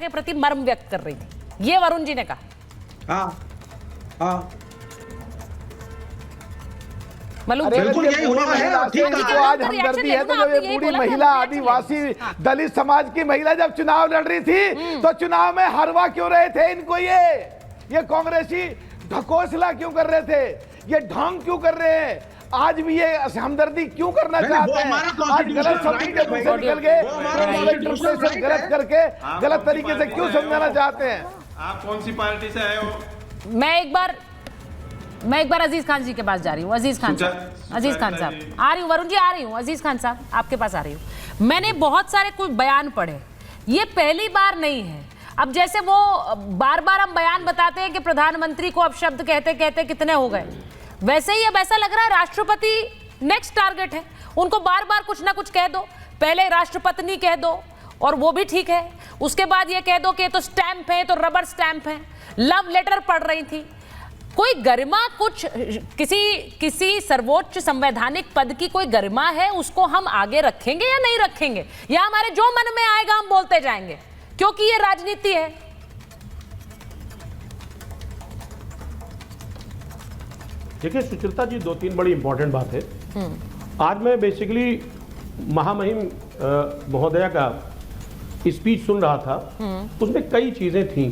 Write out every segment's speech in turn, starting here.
के प्रति मर्म व्यक्त कर रही थी, ये वरुण जी ने कहा। हाँ बिल्कुल यही हुआ है। आज हमदर्दी है तो जब ये बूढ़ी महिला आदिवासी दलित समाज की महिला जब चुनाव लड़ रही थी तो चुनाव में हरवा क्यों रहे थे इनको? ये कांग्रेसी ढकोसला क्यों कर रहे थे? ये ढोंग क्यों कर रहे हैं? आज भी ये हमदर्दी क्यों करना चाहते हैं? आज गलत शब्द के मुंह से निकल गए, गलत करके गलत तरीके से क्यों समझाना चाहते हैं? आप कौन सी पार्टी से आए हो? मैं एक बार अजीज खान जी के पास जा रही हूँ। अजीज खान साहब आ रही हूँ। वरुण जी आ रही हूँ। अजीज खान साहब आपके पास आ रही हूँ। मैंने बहुत सारे कुछ बयान पढ़े, ये पहली बार नहीं है। अब जैसे वो बार बार हम बयान बताते हैं कि प्रधानमंत्री को अपशब्द कहते कहते कितने हो गए, वैसे ही अब ऐसा लग रहा है राष्ट्रपति नेक्स्ट टारगेट है। उनको बार बार कुछ ना कुछ कह दो, पहले राष्ट्रपत्नी कह दो और वो भी ठीक है, उसके बाद ये कह दो कि तो स्टैंप है, तो रबर स्टैंप है। लव लेटर पढ़ रही थी, कोई गरिमा, कुछ किसी सर्वोच्च संवैधानिक पद की कोई गरिमा है, उसको हम आगे रखेंगे या नहीं रखेंगे, या हमारे जो मन में आएगा हम बोलते जाएंगे, क्योंकि ये राजनीति है। देखिए सुचित्रा जी, 2-3 बड़ी इंपॉर्टेंट बात है। आज मैं बेसिकली महामहिम महोदया का स्पीच सुन रहा था, उसमें कई चीजें थीं।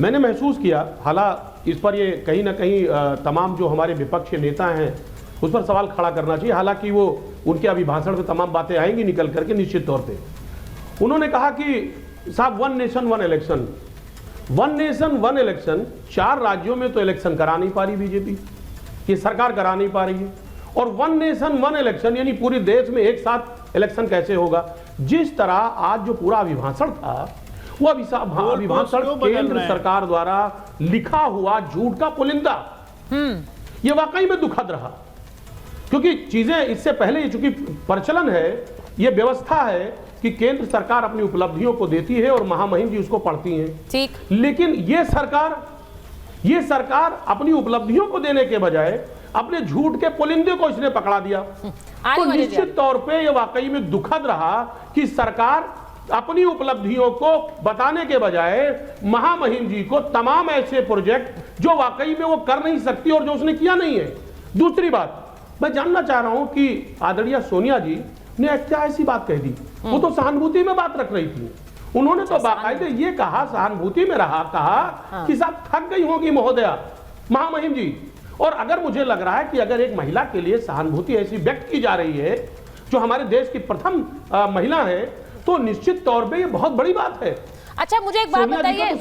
मैंने महसूस किया, हालांकि इस पर ये कहीं ना कहीं तमाम जो हमारे विपक्ष के नेता हैं उस पर सवाल खड़ा करना चाहिए, हालांकि वो उनके अभिभाषण में तमाम बातें आएंगी निकल करके निश्चित तौर पे। उन्होंने कहा कि साहब 1 नेशन 1 इलेक्शन, 1 नेशन 1 इलेक्शन, 4 राज्यों में तो इलेक्शन करा नहीं पा रही बीजेपी, ये सरकार करा नहीं पा रही है। और 1 नेशन 1 इलेक्शन यानी पूरे देश में एक साथ इलेक्शन कैसे होगा? जिस तरह आज जो पूरा अभिभाषण था वो अभिभाषण केंद्र सरकार द्वारा लिखा हुआ झूठ का पुलिंदा, ये वाकई में दुखद रहा। क्योंकि चीजें इससे पहले ये चूंकि प्रचलन है, ये व्यवस्था है कि केंद्र सरकार अपनी उपलब्धियों को देती है और महामहिम जी उसको पढ़ती हैं, ठीक। लेकिन ये सरकार अपनी उपलब्धियों को देने के बजाय अपने झूठ के पुलिंदे को इसने पकड़ा दिया। तो निश्चित तौर पे ये वाकई में दुखद रहा कि सरकार अपनी उपलब्धियों को बताने के बजाय महामहिम जी को तमाम ऐसे प्रोजेक्ट जो वाकई में वो कर नहीं सकती और जो उसने किया नहीं है। दूसरी बात, मैं जानना चाह रहा हूं कि आदरणीय सोनिया जी ने क्या ऐसी बात कह दी? वो तो सहानुभूति में बात रख रही थी। उन्होंने तो बाकायदे ये कहा, सहानुभूति में कहा कि साहब थक गई होगी महोदया महामहिम जी। और अगर मुझे लग रहा है कि अगर एक महिला के लिए सहानुभूति ऐसी व्यक्त की जा रही है जो हमारे देश की प्रथम महिला है, तो निश्चित तौर पे ये बहुत बड़ी बात है। अच्छा मुझे एक बात बताइए,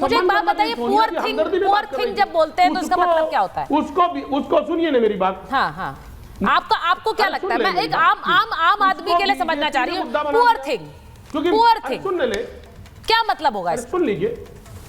पुअर थिंग जब बोलते हैं तो इसका मतलब क्या होता है? उसको सुनिए ना मेरी बात। हाँ। आपको क्या लगता है? मैं एक आम आदमी के लिए समझना चाह रही हूँ। पुअर थिंग सुन ले, क्या मतलब होगा? सुन लीजिए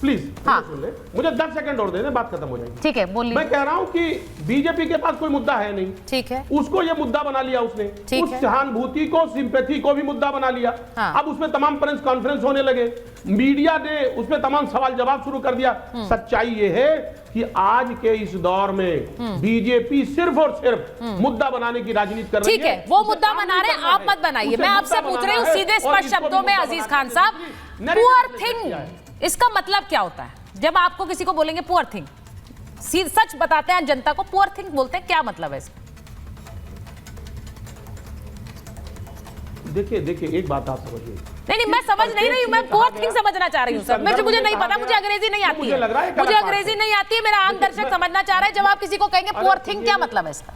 प्लीज, सुन ले, मुझे 10 सेकंड और दे दे, बात खत्म हो जाएगी। ठीक है, बोलिए। मैं कह रहा हूं कि बीजेपी के पास कोई मुद्दा है नहीं, ठीक है, उसको ये मुद्दा बना लिया उसने, उस सहानुभूति को, सिंपैथी को भी मुद्दा बना लिया। अब उसमें तमाम प्रेस कॉन्फ्रेंस होने लगे, मीडिया ने उसमें तमाम सवाल जवाब शुरू कर दिया। सच्चाई ये है कि आज के इस दौर में बीजेपी सिर्फ और सिर्फ मुद्दा बनाने की राजनीति कर रही है। ठीक है, वो मुद्दा बना रहे हैं, आप मत बनाइए। मैं आपसे पूछ रही हूँ सीधे स्पष्ट शब्दों में अजीज खान साहब, पुअर थिंग इसका मतलब क्या होता है? जब आपको किसी को बोलेंगे पुअर थिंग, सच बताते हैं जनता को, पुअर थिंग बोलते हैं, क्या मतलब है इसका? देखिए एक बात आप समझिए। नहीं, मैं समझ नहीं रही हूँ, मैं पुअर थिंग समझना चाह रही हूँ सर। मुझे नहीं पता, मुझे अंग्रेजी नहीं आती है, मुझे अंग्रेजी नहीं आती है। मेरा आम दर्शक समझना चाह रहा है, जब आप किसी को कहेंगे पुअर थिंग, क्या मतलब है इसका?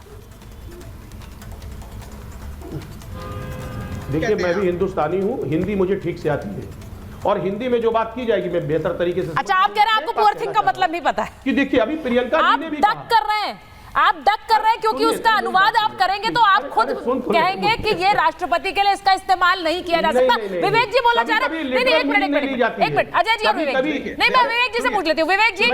देखिए मैं भी हिंदुस्तानी हूँ, हिंदी मुझे ठीक से आती है और हिंदी में जो बात की जाएगी मैं बेहतर तरीके से। अच्छा, आप कह रहे हैं आपको पुअर थिंग का मतलब नहीं पता है? कि देखिए अभी प्रियंका जी ने भी कहा, आप डक कर रहे हैं क्योंकि उसका अनुवाद आप करेंगे तो आप खुद कहेंगे कि ये राष्ट्रपति के लिए इसका इस्तेमाल नहीं किया जा सकता। विवेक जी बोलना चाह रहे हैं। नहीं, एक मिनट अजय जी और विवेक जी, नहीं मैं विवेक जी से पूछ लेती हूँ। विवेक जी,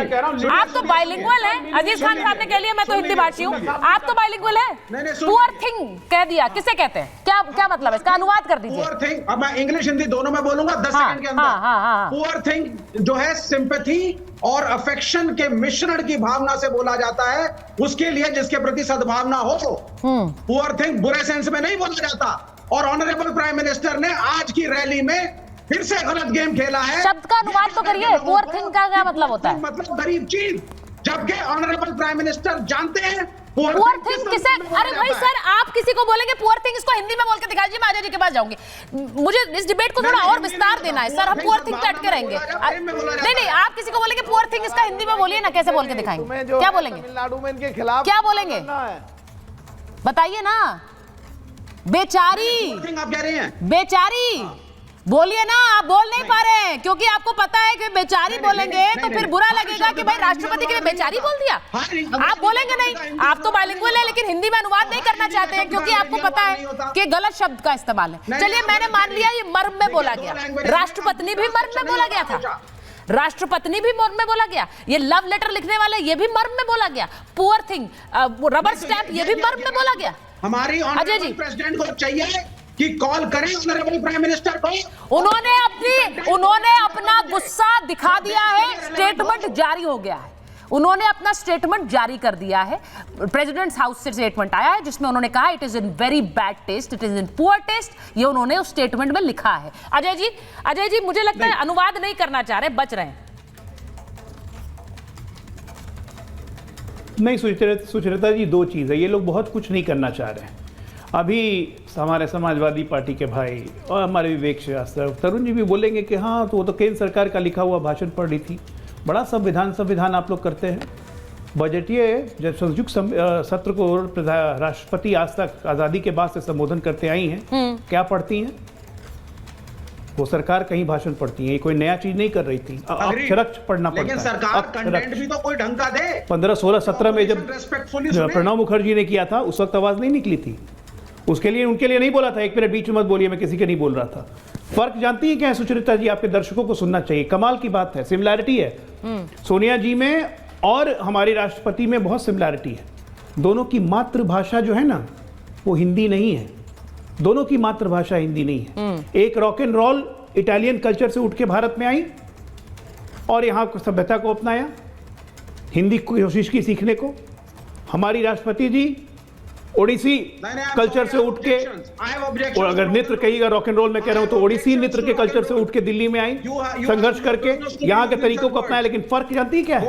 आप तो बाइलिंगुअल हैं, अजीज खान साहब ने कह लिया मैं तो हिंदी भाषी हूँ, आप तो बाइलिंगुअल है। पुअर थिंग कह दिया, किसे कहते हैं? क्या मतलब है इसका? अनुवाद कर दीजिए। पुअर थिंग, अब मैं इंग्लिश हिंदी दोनों में बोलूंगा 10 सेकंड के अंदर। पुअर थिंग जो है सिंपैथी और अफेक्शन के मिश्रण की भावना से बोला जाता है, उसके लिए जिसके प्रति सद्भावना हो। पुअर थिंग बुरे सेंस में नहीं बोला जाता। और ऑनरेबल प्राइम मिनिस्टर ने आज की रैली में फिर से गलत गेम खेला है। शब्द का अनुवाद तो करिए, पुअर थिंग का क्या मतलब होता है? मतलब गरीब चीज, जबकि ऑनरेबल प्राइम मिनिस्टर जानते हैं पुअर थिंग किसे? अरे भाई सर, आप किसी को बोलेंगे पुअर थिंग, इसको हिंदी में बोल के दिखाइए। मैं अजय जी के पास जाऊंगी, मुझे इस डिबेट को थोड़ा और विस्तार देना है सर। हम पुअर थिंग पे अटके रहेंगे। नहीं, आप किसी को बोलेंगे पुअर थिंग, इसका हिंदी में बोलिए ना, कैसे बोल के दिखाएंगे? क्या बोलेंगे? तमिलनाडु में इनके खिलाफ क्या बोलेंगे? बताइए ना। बेचारी, आप कह रहे हैं बेचारी बोलिए ना। आप बोल नहीं पा रहे हैं क्योंकि आपको पता है कि बेचारी बोलेंगे तो फिर बुरा लगेगा कि भाई राष्ट्रपति के लिए बेचारी बोल दिया। आप बोलेंगे नहीं, आप तो बाइलिंगुअल है, लेकिन हिंदी में अनुवाद नहीं करना चाहते हैं क्योंकि आपको पता है कि गलत शब्द का इस्तेमाल है। चलिए, मैंने मान लिया ये मर्म में बोला गया, राष्ट्रपति भी मर्म में बोला गया था, राष्ट्रपति भी मर्म में बोला गया, ये लव लेटर लिखने वाले ये भी मर्म में बोला गया, पुअर थिंग रबर स्टैंप ये भी मर्म में बोला गया। हमारी अजय जी, प्रेसिडेंट को चाहिए कि कॉल करें ऑनरेबल प्राइम मिनिस्टर को। उन्होंने अपना गुस्सा दिखा दिया है, स्टेटमेंट जारी हो गया है, उन्होंने अपना स्टेटमेंट जारी कर दिया है। प्रेसिडेंट्स हाउस से स्टेटमेंट आया है जिसमें उन्होंने कहा it is in very bad taste, it is in poor taste, ये उन्होंने उस स्टेटमेंट में लिखा है। अजय जी मुझे लगता है अनुवाद नहीं करना चाह रहे, बच रहे हैं। नहीं सुचरिता जी, दो चीज़ है, ये लोग बहुत कुछ नहीं करना चाह रहे हैं। अभी हमारे समाजवादी पार्टी के भाई और हमारे विवेक श्रीवास्तव, तरुण जी भी बोलेंगे कि हाँ तो वो तो केंद्र सरकार का लिखा हुआ भाषण पढ़ रही थी। बड़ा संविधान आप लोग करते हैं। बजटीय जब संयुक्त सत्र को राष्ट्रपति आज तक आज़ादी के बाद से संबोधन करते आई हैं, क्या पढ़ती हैं? वो सरकार कहीं भाषण पढ़ती है, कोई नया चीज नहीं कर रही थी। अक्षरक्ष पढ़ना पड़ता है, लेकिन सरकार कंटेंट भी तो कोई ढंग का दे। 15, 16, 17 में जब प्रणब मुखर्जी ने किया था उस वक्त आवाज नहीं निकली थी। उसके लिए उनके लिए नहीं बोला था, 1 मिनट बीच में मत बोलिए, मैं किसी के नहीं बोल रहा था। फर्क जानती है क्या है सुचरिता जी? आपके दर्शकों को सुनना चाहिए, कमाल की बात है, सिमिलैरिटी है। सोनिया जी में और हमारे राष्ट्रपति में बहुत सिमिलैरिटी है। दोनों की मातृभाषा जो है ना वो हिंदी नहीं है, दोनों की मातृभाषा हिंदी नहीं है। एक rock and roll Italian culture से उठ के भारत में आई और यहाँ सभ्यता को अपनाया, हिंदी की कोशिश की सीखने को। हमारी राष्ट्रपति जी ओडिसी कल्चर से उठ के, और अगर नृत्य कहिएगा, रॉक एंड रोल में कह रहा हूं तो ओडिसी नृत्य के कल्चर से उठ के दिल्ली में आई, संघर्ष करके यहाँ के तरीकों को अपनाया। लेकिन फर्क जानती है क्या है?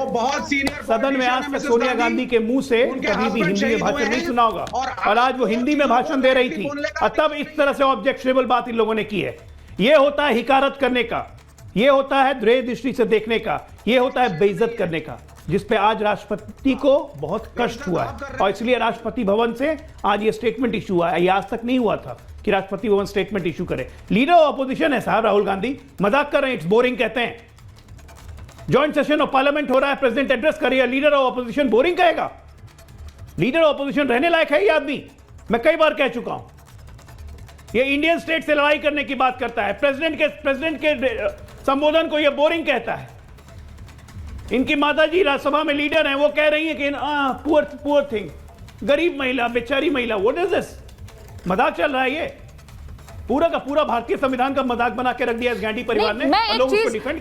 सदन में आज तक सोनिया गांधी के मुंह से कभी भी हिंदी में भाषण नहीं सुना होगा, और आज वो हिंदी में भाषण दे रही थी, और तब इस तरह से ऑब्जेक्शनेबल बात इन लोगों ने की है। ये होता है हिकारत करने का, ये होता है द्वेष दृष्टि से देखने का, ये होता है बेइज्जत करने का, जिस पे आज राष्ट्रपति को बहुत कष्ट हुआ है। और इसलिए राष्ट्रपति भवन से आज ये स्टेटमेंट इशू हुआ है। ये आज तक नहीं हुआ था कि राष्ट्रपति भवन स्टेटमेंट इशू करे। लीडर ऑफ अपोजिशन है साहब राहुल गांधी, मजाक कर रहे हैं, इट्स बोरिंग कहते हैं। जॉइंट सेशन ऑफ पार्लियामेंट हो रहा है, प्रेसिडेंट एड्रेस कर रही है, लीडर ऑफ अपोजिशन बोरिंग कहेगा? लीडर ऑफ अपोजिशन रहने लायक है ये आदमी? मैं कई बार कह चुका हूं, ये इंडियन स्टेट से लड़ाई करने की बात करता है, प्रेसिडेंट के संबोधन को ये बोरिंग कहता है। इनकी माताजी राज्यसभा में लीडर हैं, वो कह रही हैं कि पुअर थिंग, गरीब महिला, बेचारी महिला। What is this? मजाक चल रहा है ये। पूरा का पूरा भारतीय संविधान का मजाक बना के रख दिया इस गांधी परिवार ने, और लोग उसको डिफेंड